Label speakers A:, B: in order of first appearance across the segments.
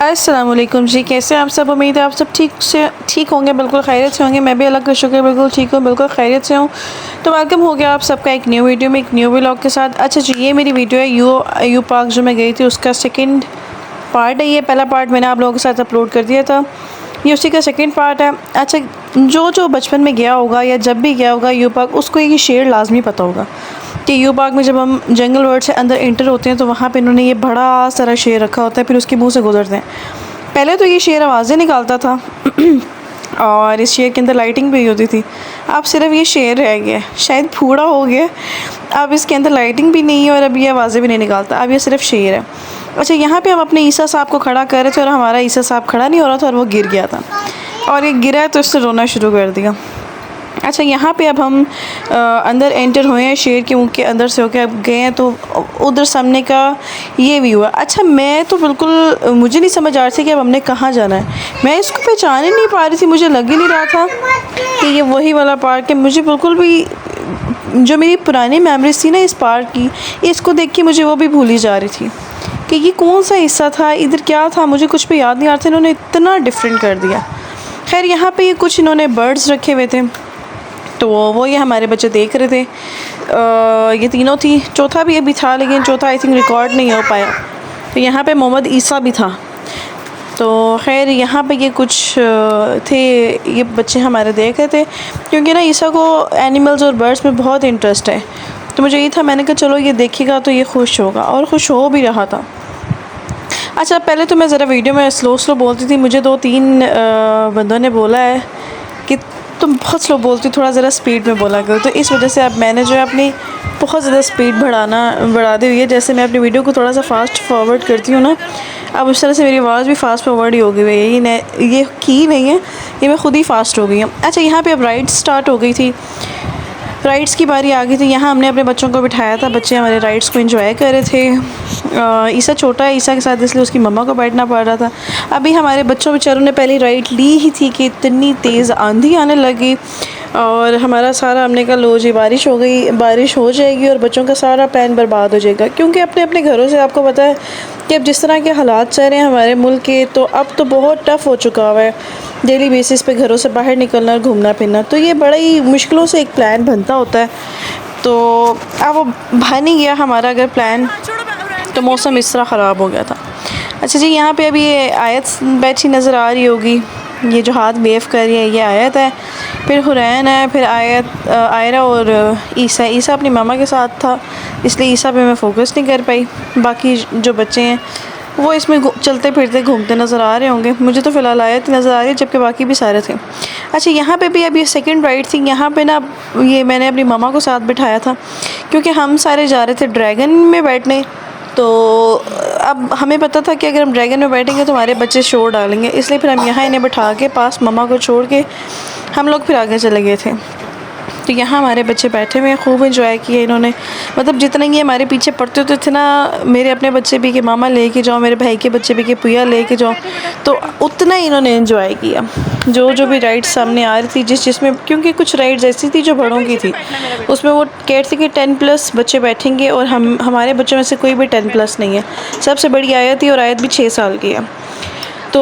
A: अस्सलामुअलैकुम जी, कैसे हैं आप सब। उम्मीद है आप सब ठीक होंगे, बिल्कुल खैरियत से होंगे। मैं भी अल्लाह का शुक्र बिल्कुल ठीक हूँ, बिल्कुल खैरियत से हूँ। तो वेलकम हो गया आप सबका एक न्यू वीडियो में, एक न्यू व्लॉग के साथ। अच्छा जी, ये मेरी वीडियो है यू पार्क जो मैं गई थी उसका सेकंड पार्ट है। ये पहला पार्ट मैंने आप लोगों के साथ अपलोड कर दिया था, ये उसी का सेकंड पार्ट है। अच्छा, जो बचपन में गया होगा या जब भी गया होगा यू पार्क, उसको ये शेर लाजमी पता होगा कि यू पार्क में जब हम जंगल वर्ल्ड से अंदर एंटर होते हैं तो वहाँ पे इन्होंने ये बड़ा सारा शेर रखा होता है, फिर उसके मुंह से गुजरते हैं। पहले तो ये शेर आवाज़ें निकालता था और इस शेर के अंदर लाइटिंग भी होती थी। अब सिर्फ ये शेर रह गया, शायद बूढ़ा हो गया, अब इसके अंदर लाइटिंग भी नहीं है और अब ये आवाज़ें भी नहीं निकालता, अब ये सिर्फ शेर है। अच्छा, यहाँ पे हम अपने ईसा साहब को खड़ा कर रहे थे और हमारा ईसा साहब खड़ा नहीं हो रहा था और वो गिर गया था, और ये गिरा तो इसने रोना शुरू कर दिया। अच्छा, यहाँ पे अब हम अंदर एंटर हुए हैं, शेर के मुंह के अंदर से होकर अब गए हैं, तो उधर सामने का ये व्यू है। अच्छा, मैं तो बिल्कुल मुझे नहीं समझ आ रही थी कि अब हमने कहाँ जाना है। मैं इसको पहचान ही नहीं पा रही थी, मुझे लग ही नहीं रहा था कि ये वही वाला पार्क है। मुझे बिल्कुल भी जो मेरी पुरानी मेमोरीज थी ना इस पार्क की, इसको देख के मुझे वो भी भूली जा रही थी कि ये कौन सा हिस्सा था, इधर क्या था, मुझे कुछ भी याद नहीं आ रहा था। इन्होंने इतना डिफरेंट कर दिया। खैर, यहाँ पे ये कुछ इन्होंने बर्ड्स रखे हुए थे, तो वो ये हमारे बच्चे देख रहे थे। ये तीनों थी, चौथा भी अभी था लेकिन चौथा आई थिंक रिकॉर्ड नहीं हो पाया। तो यहाँ पे मोहम्मद ईसा भी था। तो खैर, यहाँ पे ये कुछ थे, ये बच्चे हमारे देख रहे थे, क्योंकि ना ईसा को एनिमल्स और बर्ड्स में बहुत इंटरेस्ट है। तो मुझे ये था, मैंने कहा चलो ये देखेगा तो ये खुश होगा, और खुश हो भी रहा था। अच्छा, पहले तो मैं ज़रा वीडियो में स्लो बोलती थी, मुझे 2-3 बंदों ने बोला है कि तुम बहुत स्लो बोलती, थोड़ा ज़रा स्पीड में बोला करो। तो इस वजह से अब मैंने जो है अपनी बहुत ज़्यादा स्पीड बढ़ा दी हुई है। जैसे मैं अपनी वीडियो को थोड़ा सा फास्ट फॉरवर्ड करती हूँ ना, अब उस तरह से मेरी आवाज़ भी फास्ट फॉरवर्ड ही हो गई है। ये की नहीं है, ये मैं खुद ही फास्ट हो गई हूँ। अच्छा, यहाँ पर अब राइड स्टार्ट हो गई थी, राइड्स की बारी आ गई थी। यहाँ हमने अपने बच्चों को बिठाया था, बच्चे हमारे राइड्स को एंजॉय कर रहे थे। ईसा छोटा है, ईसा के साथ इसलिए उसकी मम्मा को बैठना पड़ रहा था। अभी हमारे बच्चों बेचारों ने पहली राइड ली ही थी कि इतनी तेज़ आंधी आने लगी, और हमारा सारा, हमने कहा लो जी बारिश हो गई, बारिश हो जाएगी और बच्चों का सारा प्लान बर्बाद हो जाएगा। क्योंकि अपने अपने घरों से, आपको पता है कि अब जिस तरह के हालात चल रहे हैं हमारे मुल्क के, तो अब तो बहुत टफ़ हो चुका हुआ है डेली बेसिस पे घरों से बाहर निकलना और घूमना फिरना। तो ये बड़ा ही मुश्किलों से एक प्लान बनता होता है। तो अब वो बन ही गया हमारा अगर प्लान, तो मौसम इस तरह ख़राब हो गया था। अच्छा जी, यहाँ पे अभी ये आयत बैठी नज़र आ रही होगी, ये जो हाथ वेव कर रही है ये आयत है, फिर हुरैन है, फिर आयरा और ईसा अपनी मामा के साथ था, इसलिए ईसा पे मैं फ़ोकस नहीं कर पाई। बाकी जो बच्चे हैं वो इसमें चलते फिरते घूमते नज़र आ रहे होंगे। मुझे तो फ़िलहाल आयत नज़र आ रही है, जबकि बाकी भी सारे थे। अच्छा, यहाँ पे भी अभी सेकंड राइड थी। यहाँ पे ना ये मैंने अपनी मामा को साथ बिठाया था, क्योंकि हम सारे जा रहे थे ड्रैगन में बैठने। तो अब हमें पता था कि अगर हम ड्रैगन में बैठेंगे तो हमारे बच्चे शोर डालेंगे, इसलिए फिर हम यहाँ इन्हें बिठा के पास मम्मा को छोड़ के हम लोग फिर आगे चले गए थे। तो यहाँ हमारे बच्चे बैठे हुए हैं, खूब एंजॉय किया इन्होंने। मतलब जितना ये हमारे पीछे पड़ते होते थे ना, मेरे अपने बच्चे भी कि मामा लेके जाओ, मेरे भाई के बच्चे भी कि पुया लेके जाओ, तो उतना ही इन्होंने एंजॉय किया। जो भी राइड्स सामने आ रही थी, जिसमें, क्योंकि कुछ राइड्स ऐसी थी जो बड़ों की थी, उसमें वो कहते थे कि 10+ बच्चे बैठेंगे, और हमारे बच्चों में से कोई भी 10+ नहीं है। सबसे बड़ी आयत थी और आयत भी 6 साल की है। तो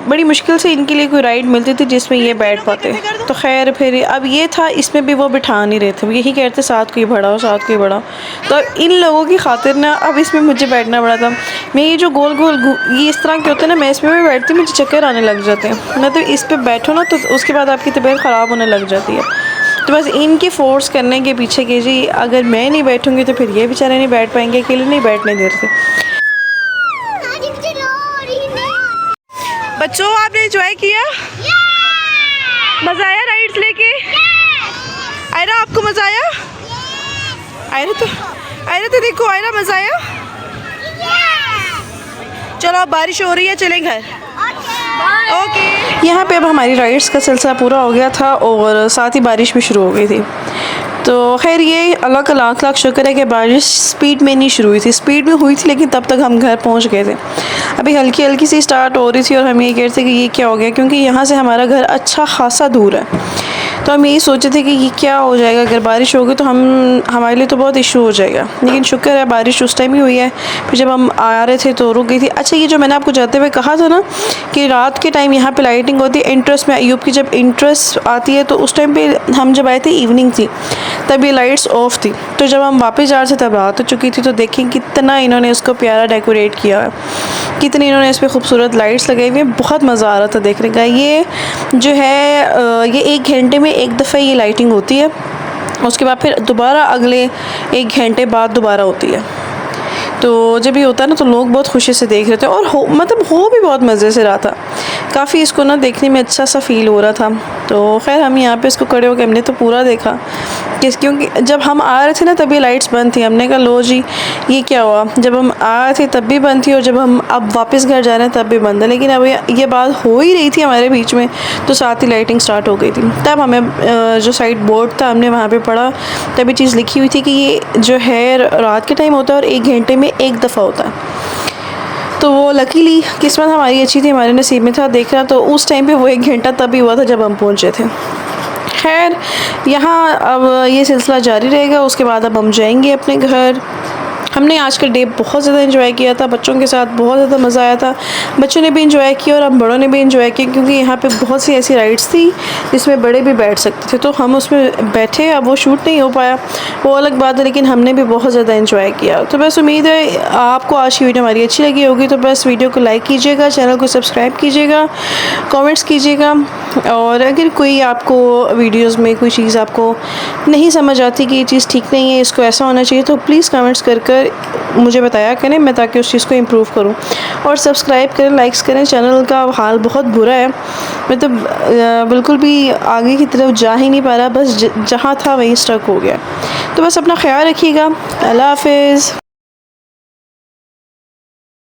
A: बड़ी मुश्किल से इनके लिए कोई राइड मिलती थी जिसमें ये बैठ पाते। तो खैर, फिर अब ये था, इसमें भी वो बिठा नहीं रहे थे, वो यही कहते साथ को ही बढ़ाओ, साथ को ही बढ़ाओ। तो इन लोगों की खातिर ना अब इसमें मुझे बैठना पड़ा था। मैं ये जो गोल ये इस तरह के होते हैं ना, मैं इसमें भी बैठती हूँ, मुझे चक्कर आने लग जाते हैं। मतलब इस पर बैठो ना तो उसके बाद आपकी तबीयत ख़राब होने लग जाती है। तो बस इनके फोर्स करने के पीछे कि जी अगर मैं नहीं बैठूँगी तो फिर ये बेचारे नहीं बैठ पाएंगे, अकेले नहीं बैठने दे रहे थे। बच्चों, आपने एंजॉय किया? मज़ा आया राइड्स लेके? आयरा, आपको मज़ा आया? आयरा तो देखो, आयरा मज़ा आया? चलो, अब बारिश हो रही है, चलें घर। ओके। यहाँ पे अब हमारी राइड्स का सिलसिला पूरा हो गया था और साथ ही बारिश भी शुरू हो गई थी। तो खैर, ये अल्लाह का लाख लाख शुक्र है कि बारिश स्पीड में नहीं शुरू हुई थी, स्पीड में हुई थी लेकिन तब तक हम घर पहुंच गए थे। अभी हल्की हल्की सी स्टार्ट हो रही थी और हम ये कह रहे थे कि ये क्या हो गया, क्योंकि यहाँ से हमारा घर अच्छा खासा दूर है। तो हम यही सोचे थे कि ये क्या हो जाएगा, अगर बारिश होगी तो हमारे लिए तो बहुत इशू हो जाएगा, लेकिन शुक्र है बारिश उस टाइम ही हुई है। फिर जब हम आ रहे थे तो रुक गई थी। अच्छा, ये जो मैंने आपको जाते हुए कहा था ना कि रात के टाइम यहाँ पे लाइटिंग होती है, इंटरेस्ट में अयूब की जब इंटरेस्ट आती है तो उस टाइम पे हम जब आए थे इवनिंग थी, तब ये लाइट्स ऑफ थी। तो जब हम वापस जा रहे थे तब रात हो चुकी थी। तो देखें कितना इन्होंने इसको प्यारा डेकोरेट किया है, कितनी इन्होंने इस पर खूबसूरत लाइट्स लगाई हुई हैं। बहुत मज़ा आ रहा था देखने का। ये जो है ये 1 घंटे में एक दफ़ा ये लाइटिंग होती है, उसके बाद फिर दोबारा अगले 1 घंटे बाद दोबारा होती है। तो जब ये होता है ना तो लोग बहुत खुशी से देख रहे थे, और हो भी बहुत मज़े से रहा था। काफ़ी इसको ना देखने में अच्छा सा फील हो रहा था। तो खैर हम यहाँ पे इसको खड़े होकर हमने तो पूरा देखा, क्योंकि जब हम आ रहे थे ना तभी लाइट्स बंद थी। हमने कहा लो जी ये क्या हुआ, जब हम आ रहे थे तब भी बंद थी और जब हम अब वापस घर जा रहे हैं तब भी बंद है। लेकिन अब ये बात हो ही रही थी हमारे बीच में, तो साथ ही लाइटिंग स्टार्ट हो गई थी। तब हमें जो साइड बोर्ड था हमने वहाँ पर पढ़ा, तभी चीज़ लिखी हुई थी कि ये जो है रात के टाइम होता है और 1 घंटे में एक दफ़ा होता है। तो वो लकीली किस्मत हमारी अच्छी थी, हमारे नसीब में था देख रहा। तो उस टाइम पे वो 1 घंटा तभी हुआ था जब हम पहुँचे थे। खैर यहाँ अब ये सिलसिला जारी रहेगा, उसके बाद अब हम जाएंगे अपने घर। हमने आज का डे बहुत ज़्यादा एंजॉय किया था, बच्चों के साथ बहुत ज़्यादा मज़ा आया था। बच्चों ने भी एंजॉय किया और हम बड़ों ने भी एंजॉय किया, क्योंकि यहाँ पे बहुत सी ऐसी राइड्स थी जिसमें बड़े भी बैठ सकते थे, तो हम उसमें बैठे। अब वो शूट नहीं हो पाया, वो अलग बात है, लेकिन हमने भी बहुत ज़्यादा एंजॉय किया। तो बस उम्मीद है आपको आज की वीडियो हमारी अच्छी लगी होगी। तो बस वीडियो को लाइक कीजिएगा, चैनल को सब्सक्राइब कीजिएगा, कमेंट्स कीजिएगा, और अगर कोई आपको वीडियोस में कोई चीज़ आपको नहीं समझ आती कि ये चीज़ ठीक नहीं है, इसको ऐसा होना चाहिए, तो प्लीज़ कमेंट्स कर मुझे बताया करें, मैं ताकि उस चीज़ को इम्प्रूव करूं। और सब्सक्राइब करें, लाइक्स करें। चैनल का हाल बहुत बुरा है, मतलब बिल्कुल भी आगे की तरफ जा ही नहीं पा रहा, बस जहाँ था वहीं स्टक हो गया। तो बस अपना ख्याल रखिएगा। अल्लाह हाफिज़।